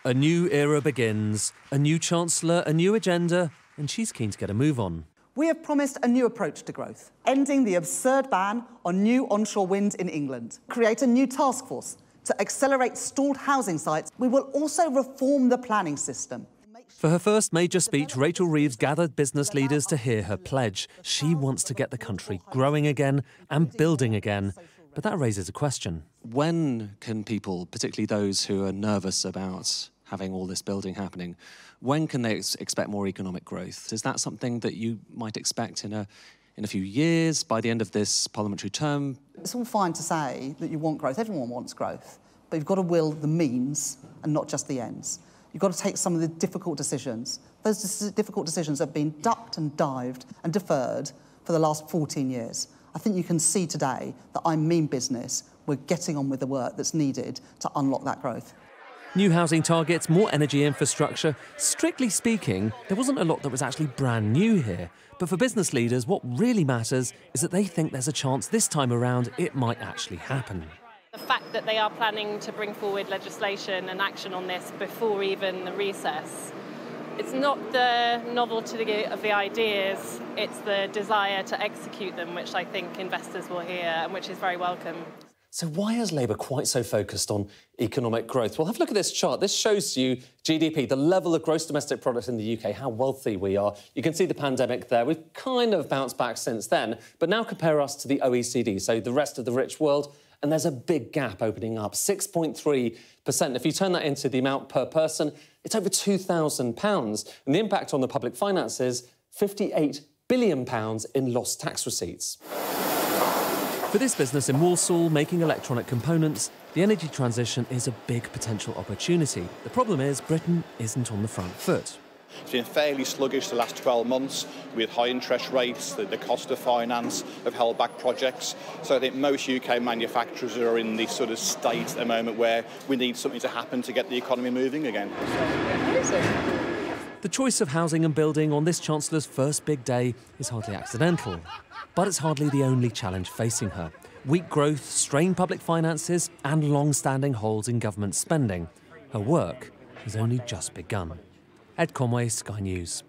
A new era begins, a new Chancellor, a new agenda, and she's keen to get a move on. We have promised a new approach to growth, ending the absurd ban on new onshore wind in England, create a new task force to accelerate stalled housing sites. We will also reform the planning system. For her first major speech, Rachel Reeves gathered business leaders to hear her pledge. She wants to get the country growing again and building again. But that raises a question. When can people, particularly those who are nervous about having all this building happening, when can they expect more economic growth? Is that something that you might expect in a few years, by the end of this parliamentary term? It's all fine to say that you want growth. Everyone wants growth. But you've got to will the means and not just the ends. You've got to take some of the difficult decisions. Those difficult decisions have been ducked and dived and deferred for the last 14 years. I think you can see today that I mean business. We're getting on with the work that's needed to unlock that growth. New housing targets, more energy infrastructure. Strictly speaking, there wasn't a lot that was actually brand new here. But for business leaders, what really matters is that they think there's a chance this time around it might actually happen. The fact that they are planning to bring forward legislation and action on this before even the recess, it's not the novelty of the ideas, it's the desire to execute them, which I think investors will hear and which is very welcome. So why is Labour quite so focused on economic growth? Well, have a look at this chart. This shows you GDP, the level of gross domestic product in the UK, how wealthy we are. You can see the pandemic there. We've kind of bounced back since then. But now compare us to the OECD, so the rest of the rich world, and there's a big gap opening up, 6.3%. If you turn that into the amount per person, it's over £2,000. And the impact on the public finances, £58 billion in lost tax receipts. For this business in Walsall, making electronic components, the energy transition is a big potential opportunity. The problem is Britain isn't on the front foot. It's been fairly sluggish the last 12 months with high interest rates. The cost of finance have held back projects. So I think most UK manufacturers are in this sort of state at the moment where we need something to happen to get the economy moving again. The choice of housing and building on this Chancellor's first big day is hardly accidental. But it's hardly the only challenge facing her. Weak growth, strained public finances and long-standing holes in government spending. Her work has only just begun. Ed Conway, Sky News.